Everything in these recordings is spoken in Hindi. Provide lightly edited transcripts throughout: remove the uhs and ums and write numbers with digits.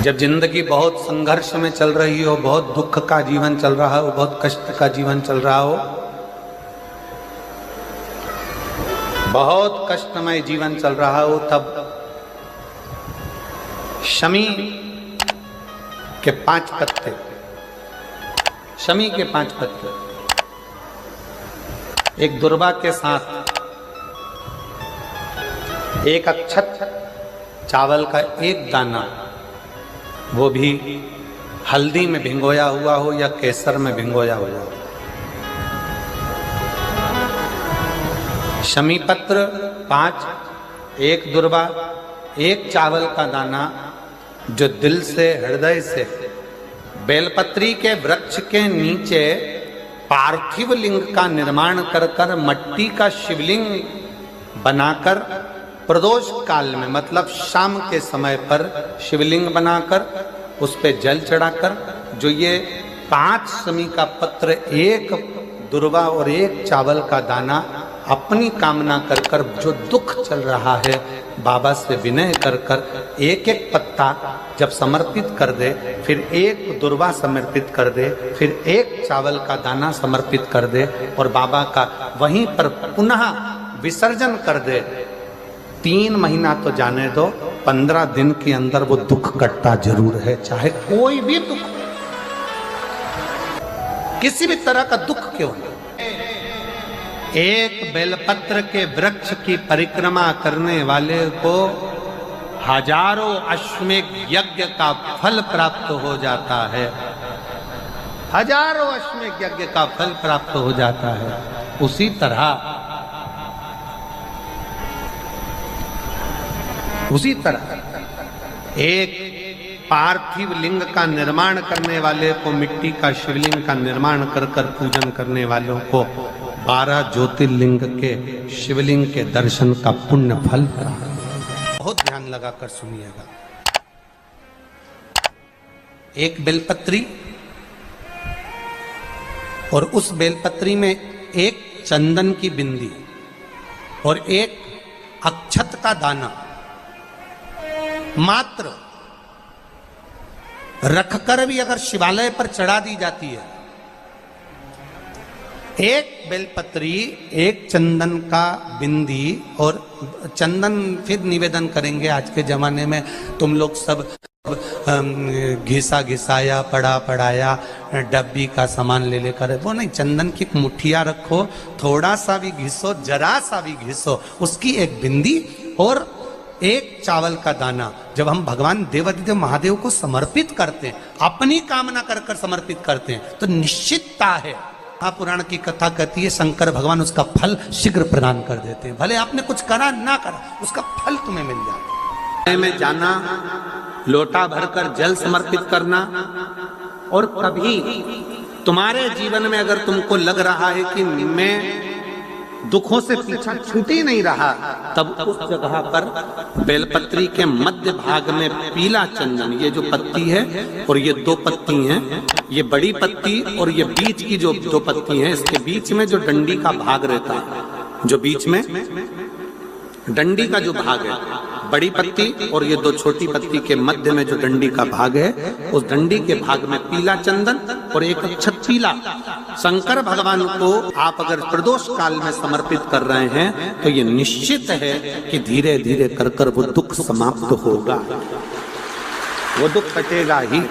जब जिंदगी बहुत संघर्ष में चल रही हो, बहुत दुख का जीवन चल रहा हो, बहुत कष्ट का जीवन चल रहा हो, बहुत कष्टमय जीवन चल रहा हो, तब शमी के 5 पत्ते, शमी के 5 पत्ते एक दुर्वा के साथ एक अक्षत चावल का एक दाना, वो भी हल्दी में भिंगोया हुआ हो या केसर में भिंगोया हुआ हो, शमी पत्र 5, एक दुर्वा, एक चावल का दाना, जो दिल से हृदय से बेलपत्री के वृक्ष के नीचे पार्थिव लिंग का निर्माण कर कर मट्टी का शिवलिंग बनाकर प्रदोष काल में, मतलब शाम के समय पर शिवलिंग बनाकर उस पे जल चढ़ाकर, जो ये 5 शमी का पत्र, एक दुर्वा और एक चावल का दाना, अपनी कामना कर कर, जो दुख चल रहा है बाबा से विनय कर कर एक एक पत्ता जब समर्पित कर दे, फिर एक दुर्वा समर्पित कर दे, फिर एक चावल का दाना समर्पित कर दे और बाबा का वहीं पर पुनः विसर्जन कर दे, 3 महीना तो जाने दो, 15 दिन के अंदर वो दुख कटता जरूर है, चाहे कोई भी दुख, किसी भी तरह का दुख क्यों न। एक बेलपत्र के वृक्ष की परिक्रमा करने वाले को हजारों अश्वमेध यज्ञ का फल प्राप्त हो जाता है, हजारों अश्वमेध यज्ञ का फल प्राप्त हो जाता है। उसी तरह एक पार्थिव लिंग का निर्माण करने वाले को, मिट्टी का शिवलिंग का निर्माण कर कर पूजन करने वालों को 12 ज्योतिर्लिंग के शिवलिंग के दर्शन का पुण्य फल प्राप्त। बहुत ध्यान लगाकर सुनिएगा। एक बेलपत्री और उस बेलपत्री में एक चंदन की बिंदी और एक अक्षत का दाना मात्र रखकर भी अगर शिवालय पर चढ़ा दी जाती है, एक बेलपत्री, एक चंदन का बिंदी, और चंदन फिर निवेदन करेंगे आज के जमाने में तुम लोग सब घिसा घिसाया, पड़ा पड़ाया, डब्बी का सामान ले लेकर, वो नहीं, चंदन की मुठिया रखो, थोड़ा सा भी घिसो, जरा सा भी घिसो, उसकी एक बिंदी और एक चावल का दाना, जब हम भगवान देवाधिदेव महादेव को समर्पित करते हैं, अपनी कामना कर कर समर्पित करते हैं, तो निश्चितता है, पुराण की कथा कहती है, शंकर भगवान उसका फल शीघ्र प्रदान कर देते हैं। भले आपने कुछ करा ना करा, उसका फल तुम्हें मिल जाता है। में जाना, लोटा भरकर जल समर्पित करना, और कभी तुम्हारे जीवन में अगर तुमको लग रहा है कि मैं दुखों से पीछा छूट ही नहीं रहा, तब उस जगह पर बेलपत्री के मध्य भाग में पीला चंदन, ये जो पत्ती है और ये 2 पत्ती हैं, ये बड़ी पत्ती और ये बीच की जो 2 पत्ती हैं, इसके बीच में जो डंडी का भाग रहता है, जो बीच में डंडी का जो भाग है, बड़ी पत्ती और ये 2 छोटी पत्ती के मध्य में जो डंडी का भाग है, उस डंडी के भाग में पीला चंदन और एक अक्षत पीला, शंकर भगवान को आप अगर प्रदोष काल में समर्पित कर रहे हैं, तो ये निश्चित है कि धीरे धीरे कर कर वो दुख समाप्त होगा, वो दुख कटेगा ही।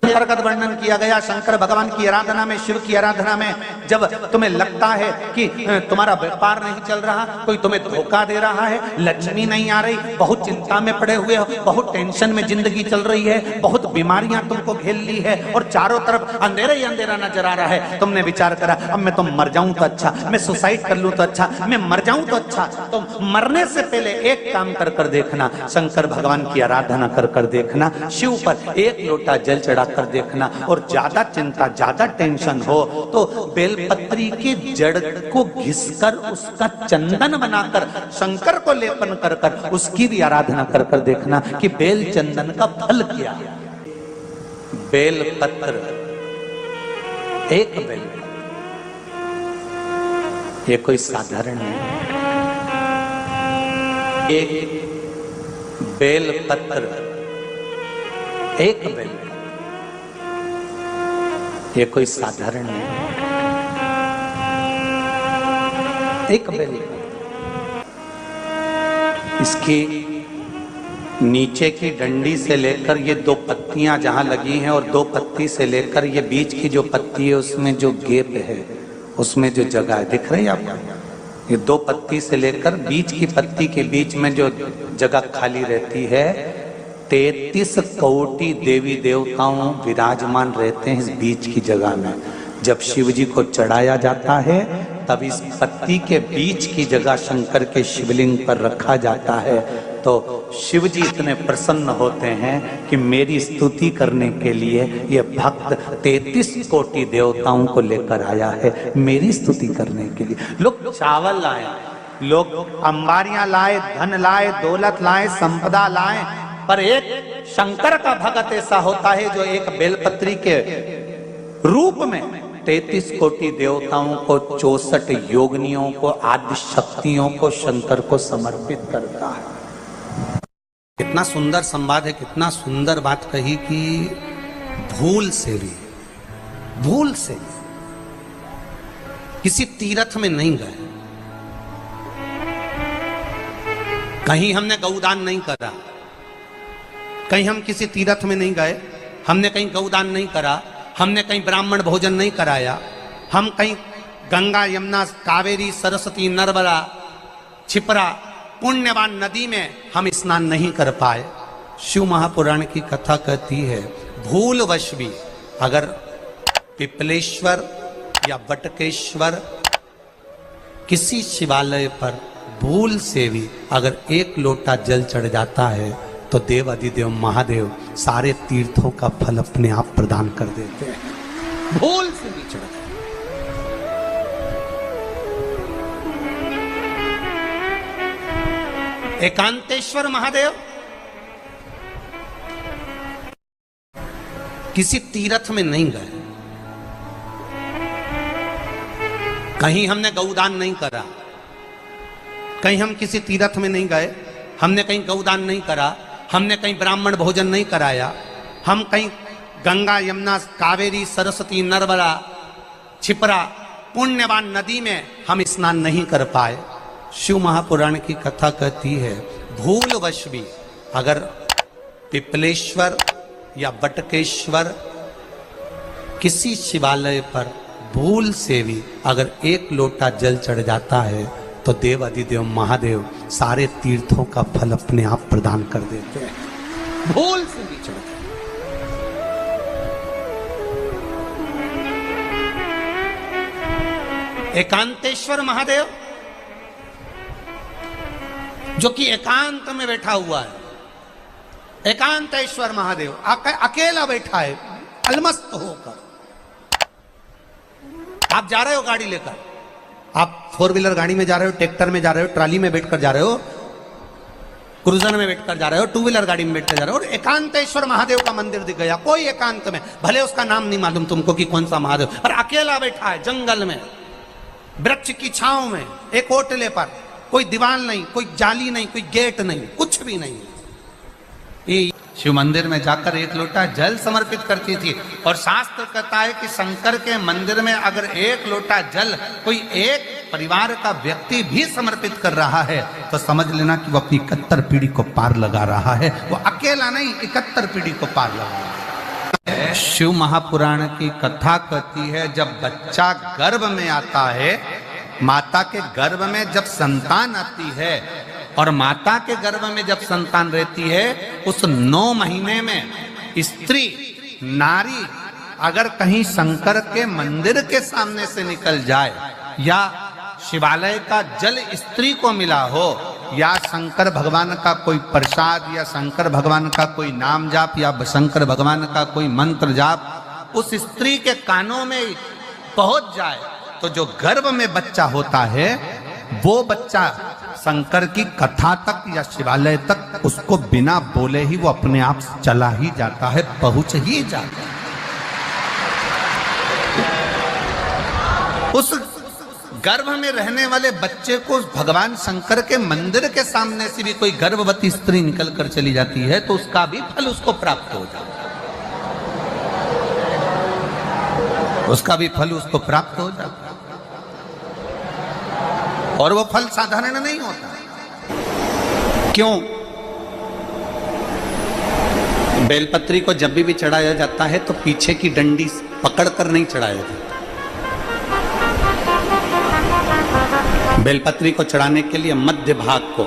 अंतर्गत वर्णन किया गया शंकर भगवान की आराधना में, शिव की आराधना में, जब तुम्हें लगता है कि तुम्हारा व्यापार नहीं चल रहा, कोई तुम्हें धोखा दे रहा है, लक्ष्मी नहीं आ रही, बहुत चिंता में पड़े हुए हो, बहुत टेंशन में जिंदगी चल रही है, बहुत बीमारियां तुमको घेर ली है और चारों तरफ अंधेरा ही अंधेरा नजर आ रहा है, तुमने विचार करा अब मैं तो मर जाऊं तो अच्छा, मैं सुसाइड कर लूं तो अच्छा, मैं मर जाऊं तो अच्छा, तो मरने से पहले एक काम कर कर देखना, शंकर भगवान की आराधना कर कर देखना, शिव पर एक लोटा जल चढ़ा कर देखना, और ज्यादा चिंता, ज्यादा टेंशन हो तो बेलपत्री के जड़ को घिसकर उसका चंदन बनाकर शंकर को लेपन कर कर उसकी भी आराधना कर कर देखना कि बेल चंदन का फल क्या। बेलपत्र, एक बेल, ये कोई साधारण नहीं, एक बेलपत्र एक बेल, ये कोई साधारण नहीं, एक बेल। इसकी नीचे की डंडी से लेकर ये दो पत्तियां जहां लगी हैं और दो पत्ती से लेकर ये बीच की जो पत्ती है उसमें जो गैप है, उसमें जो जगह है, दिख रही है आपको? ये दो पत्ती से लेकर बीच की पत्ती के बीच में जो जगह खाली रहती है, 33 कोटि देवी देवताओं विराजमान रहते हैं इस बीच की जगह में। जब शिव जी को चढ़ाया जाता है तब इस पत्ती के बीच की जगह शंकर के शिवलिंग पर रखा जाता है, तो शिव जी इतने प्रसन्न होते हैं कि मेरी स्तुति करने के लिए ये भक्त 33 कोटि देवताओं को लेकर आया है, मेरी स्तुति करने के लिए। लोग चावल लाए, लोग अंबारियां लाए, धन लाए, दौलत लाए, संपदा लाए, पर एक शंकर का भक्त ऐसा होता है जो एक बेलपत्री के रूप में 33 कोटि देवताओं को, 64 योगिनियों को, आदि शक्तियों को शंकर को समर्पित करता है। कितना सुंदर संवाद है, कितना सुंदर बात कही कि भूल से भी किसी तीर्थ में नहीं गए, कहीं हमने गौदान नहीं करा, कहीं हम किसी तीर्थ में नहीं गए, हमने कहीं गौदान नहीं करा, हमने कहीं ब्राह्मण भोजन नहीं कराया, हम कहीं गंगा यमुना कावेरी सरस्वती नर्मदा छिपरा पुण्यवान नदी में हम स्नान नहीं कर पाए। शिव महापुराण की कथा कहती है भूलवश भी अगर पिपलेश्वर या बटकेश्वर किसी शिवालय पर भूल से भी अगर एक लोटा जल चढ़ जाता है तो देव अधिदेव महादेव सारे तीर्थों का फल अपने आप प्रदान कर देते हैं। भूल से भी चढ़, एकांतेश्वर महादेव किसी तीर्थ में नहीं गए, कहीं हमने गौदान नहीं करा, कहीं हम किसी तीर्थ में नहीं गए, हमने कहीं गौदान नहीं करा, हमने कहीं ब्राह्मण भोजन नहीं कराया, हम कहीं गंगा यमुना कावेरी सरस्वती नर्मदा छिपरा पुण्यवान नदी में हम स्नान नहीं कर पाए। शिव महापुराण की कथा कहती है भूलवश भी अगर पिपलेश्वर या बटकेश्वर किसी शिवालय पर भूल से भी अगर एक लोटा जल चढ़ जाता है तो देव अधिदेव महादेव सारे तीर्थों का फल अपने आप प्रदान कर देते हैं। भूल से भी चढ़, एकांतेश्वर महादेव जो कि एकांत में बैठा हुआ है, एकांतेश्वर महादेव अकेला बैठा है अलमस्त होकर। आप जा रहे हो गाड़ी लेकर, आप 4 व्हीलर गाड़ी में जा रहे हो, ट्रैक्टर में जा रहे हो, ट्राली में बैठकर जा रहे हो, क्रूजर में बैठकर जा रहे हो, 2 व्हीलर गाड़ी में बैठकर जा रहे हो और एकांतेश्वर महादेव का मंदिर दिख गया, कोई एकांत में, भले उसका नाम नहीं मालूम तुमको कि कौन सा महादेव, पर अकेला बैठा है जंगल में, वृक्ष की छांव में, एक ओटले पर, कोई दीवार नहीं, कोई जाली नहीं, कोई गेट नहीं, कुछ भी नहीं। ये शिव मंदिर में जाकर एक लोटा जल समर्पित करती थी और शास्त्र कहता है कि शंकर के मंदिर में अगर एक लोटा जल कोई एक परिवार का व्यक्ति भी समर्पित कर रहा है तो समझ लेना कि वो अपनी 71 पीढ़ी को पार लगा रहा है। वो अकेला नहीं, 71 पीढ़ी को पार लगा रहा है। शिव महापुराण की कथा कहती है जब बच्चा गर्भ में आता है, माता के गर्भ में जब संतान आती है और माता के गर्भ में जब संतान रहती है, उस 9 महीने में स्त्री नारी अगर कहीं शंकर के मंदिर के सामने से निकल जाए या शिवालय का जल स्त्री को मिला हो या शंकर भगवान का कोई प्रसाद या शंकर भगवान का कोई नाम जाप या शंकर भगवान का कोई मंत्र जाप उस स्त्री के कानों में पहुंच जाए तो जो गर्भ में बच्चा होता है वो बच्चा शंकर की कथा तक या शिवालय तक उसको बिना बोले ही वो अपने आप चला ही जाता है, पहुंच ही जाता है। उस गर्भ में रहने वाले बच्चे को भगवान शंकर के मंदिर के सामने से भी कोई गर्भवती स्त्री निकल कर चली जाती है तो उसका भी फल उसको प्राप्त हो जाता है। उसका भी फल उसको प्राप्त हो जाता है। और वो फल साधारण नहीं होता। क्यों? बेलपत्री को जब भी चढ़ाया जाता है तो पीछे की डंडी पकड़कर नहीं चढ़ाया जाता। बेलपत्री को चढ़ाने के लिए मध्य भाग को,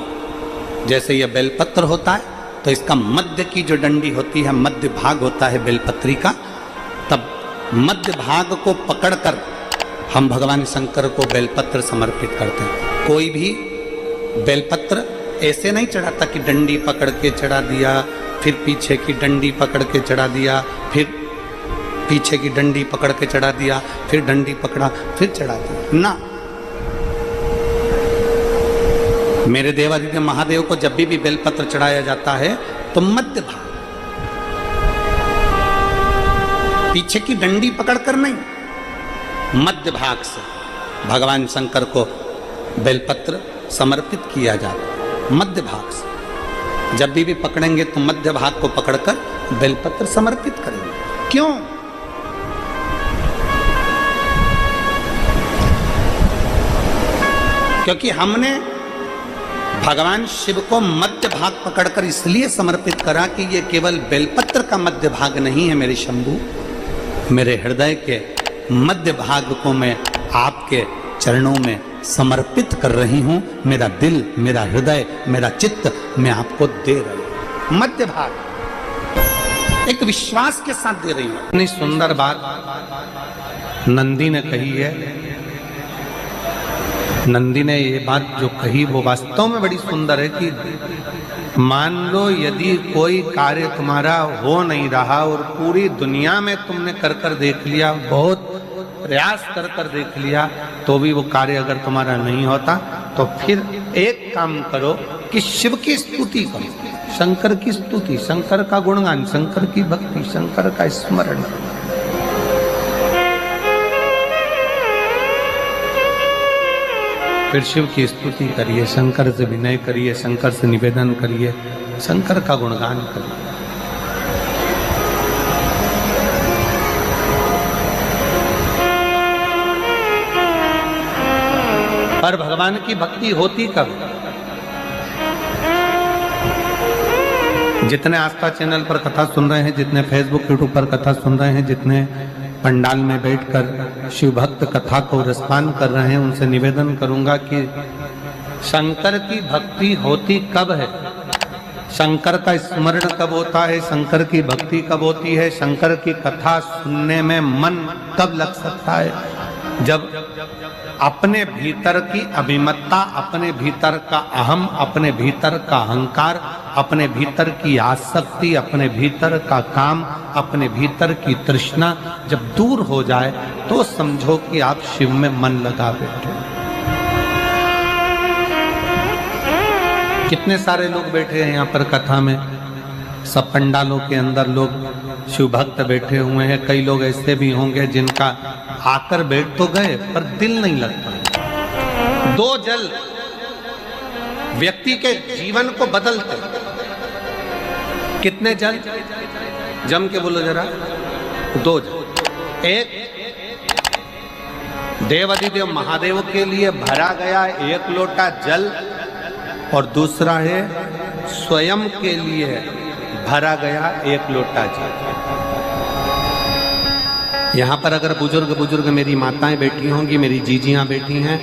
जैसे यह बेलपत्र होता है तो इसका मध्य की जो डंडी होती है, मध्य भाग होता है बेलपत्री का, तब मध्य भाग को पकड़कर हम भगवान शंकर को बेलपत्र समर्पित करते हैं। कोई भी बेलपत्र ऐसे नहीं चढ़ाता कि डंडी पकड़ के चढ़ा दिया, फिर पीछे की डंडी पकड़ के चढ़ा दिया, फिर पीछे की डंडी पकड़ के चढ़ा दिया, फिर डंडी पकड़ा, फिर चढ़ा दिया ना। मेरे देवादिदेव महादेव को जब भी बेलपत्र चढ़ाया जाता है तो मध्य भाग, पीछे की डंडी पकड़कर नहीं, मध्य भाग से भगवान शंकर को बेलपत्र समर्पित किया जाता है। मध्य भाग से जब भी पकड़ेंगे तो मध्य भाग को पकड़कर बेलपत्र समर्पित करेंगे। क्यों? क्योंकि हमने भगवान शिव को मध्य भाग पकड़कर इसलिए समर्पित करा कि ये केवल बेलपत्र का मध्य भाग नहीं है मेरे शंभू, मेरे हृदय के मध्य भाग को मैं आपके चरणों में समर्पित कर रही हूं। मेरा दिल, मेरा हृदय, मेरा चित्त मैं आपको दे रही हूं। मध्य भाग एक विश्वास के साथ दे रही हूं। इतनी सुंदर बात नंदी ने कही है। नंदी ने ये बात जो कही वो वास्तव में बड़ी सुंदर है कि मान लो यदि कोई कार्य तुम्हारा हो नहीं रहा और पूरी दुनिया में तुमने कर कर देख लिया, बहुत प्रयास कर कर देख लिया, तो भी वो कार्य अगर तुम्हारा नहीं होता, तो फिर एक काम करो कि शिव की स्तुति करो, शंकर की स्तुति, शंकर का गुणगान, शंकर की भक्ति, शंकर का स्मरण। फिर शिव की स्तुति करिए, शंकर से विनय करिए, शंकर से निवेदन करिए, शंकर का गुणगान करिए। पर भगवान की भक्ति होती कब? जितने आस्था चैनल पर कथा सुन रहे हैं, जितने फेसबुक यूट्यूब पर कथा सुन रहे हैं, जितने पंडाल में बैठकर शिव भक्त कथा को रसपान कर रहे हैं, उनसे निवेदन करूंगा कि शंकर की भक्ति होती कब है, शंकर का स्मरण कब होता है, शंकर की भक्ति कब होती है, शंकर की कथा सुनने में मन कब लग सकता है? जब अपने भीतर की अभिमत्ता, अपने भीतर का अहम, अपने भीतर का अहंकार, अपने भीतर की आसक्ति, अपने भीतर का काम, अपने भीतर की तृष्णा जब दूर हो जाए तो समझो कि आप शिव में मन लगा बैठे। कितने सारे लोग बैठे हैं यहाँ पर कथा में, सब पंडालों के अंदर लोग शिव भक्त बैठे हुए हैं। कई लोग ऐसे भी होंगे जिनका आकर बैठ तो गए पर दिल नहीं लगता। दो जल व्यक्ति के जीवन को बदलते। कितने जल? जम के बोलो जरा। दो जल। एक देवादिदेव महादेव के लिए भरा गया एक लोटा जल, और दूसरा है स्वयं के लिए भरा गया एक लोटा जल। यहाँ पर अगर बुजुर्ग मेरी माताएं बैठी होंगी, मेरी जीजियाँ बैठी हैं,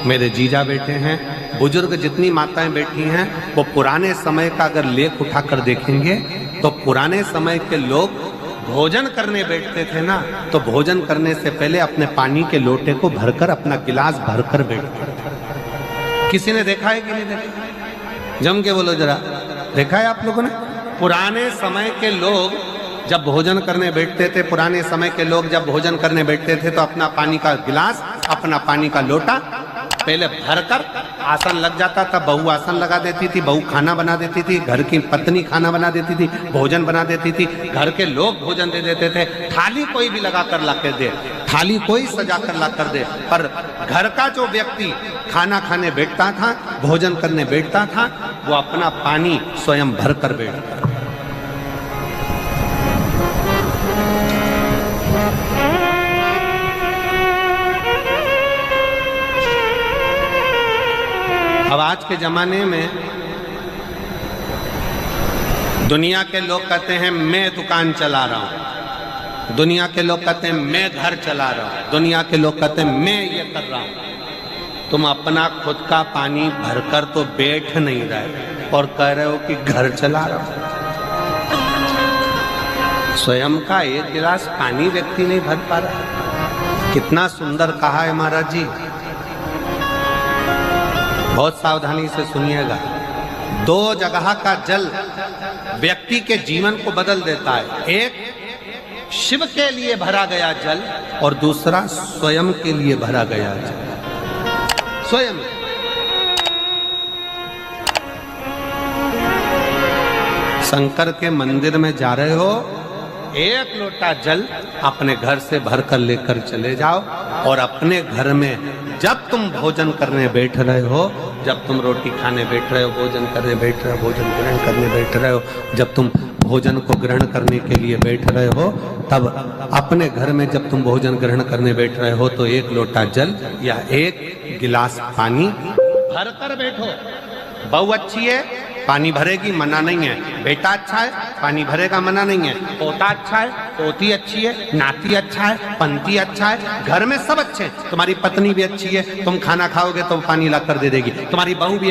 मेरे जीजा बैठे हैं, बुजुर्ग जितनी माताएं बैठी हैं, वो पुराने समय का अगर लेख उठाकर देखेंगे तो पुराने समय के लोग भोजन करने बैठते थे ना, तो भोजन करने से पहले अपने पानी के लोटे को भरकर, अपना गिलास भरकर बैठते थे। किसी ने देखा है कि नहीं देखा? जम के बोलो जरा, देखा है आप लोगों ने? पुराने समय के लोग जब भोजन करने बैठते थे, पुराने समय के लोग जब भोजन करने बैठते थे तो अपना पानी का गिलास, अपना पानी का लोटा पहले भरकर आसन लग जाता था। बहू आसन लगा देती थी, बहू खाना बना देती थी, घर की पत्नी खाना बना देती थी, भोजन बना देती थी, घर के लोग भोजन दे देते थे। थाली कोई भी लगा कर ला कर दे, थाली कोई सजा कर ला कर दे, पर घर का जो व्यक्ति खाना खाने बैठता था, भोजन करने बैठता था, वो अपना पानी स्वयं भर कर बैठता। के जमाने में दुनिया के लोग कहते हैं मैं दुकान चला रहा हूं, दुनिया के लोग कहते हैं मैं घर चला रहा हूं, दुनिया के लोग कहते हैं मैं ये कर रहा हूं। तुम अपना खुद का पानी भरकर तो बैठ नहीं रहे और कह रहे हो कि घर चला रहा हूं। स्वयं का एक गिलास पानी व्यक्ति नहीं भर पा रहा। कितना सुंदर कहा है महाराज जी। बहुत सावधानी से सुनिएगा। दो जगह का जल व्यक्ति के जीवन को बदल देता है। एक शिव के लिए भरा गया जल और दूसरा स्वयं के लिए भरा गया जल। स्वयं शंकर के मंदिर में जा रहे हो, एक लोटा जल अपने घर से भरकर लेकर चले जाओ और अपने घर में जब तुम भोजन करने बैठ रहे हो, जब तुम रोटी खाने बैठ रहे हो, भोजन करने बैठ रहे हो, भोजन ग्रहण करने बैठ रहे हो, जब तुम भोजन को ग्रहण करने के लिए बैठ रहे हो, तब अपने घर में जब तुम भोजन ग्रहण करने बैठ रहे हो तो एक लोटा जल या एक गिलास पानी भरकर बैठो। बहू अच्छी है, पानी भरेगी, मना नहीं है। बेटा अच्छा है, पानी भरेगा, मना नहीं है। पोता अच्छा है, पोती अच्छी है, नाती अच्छा है, पंती अच्छा है, घर में सब अच्छे हैं। तुम्हारी पत्नी भी अच्छी है, तुम खाना खाओगे तो पानी ला कर दे देगी। तुम्हारी बहू भी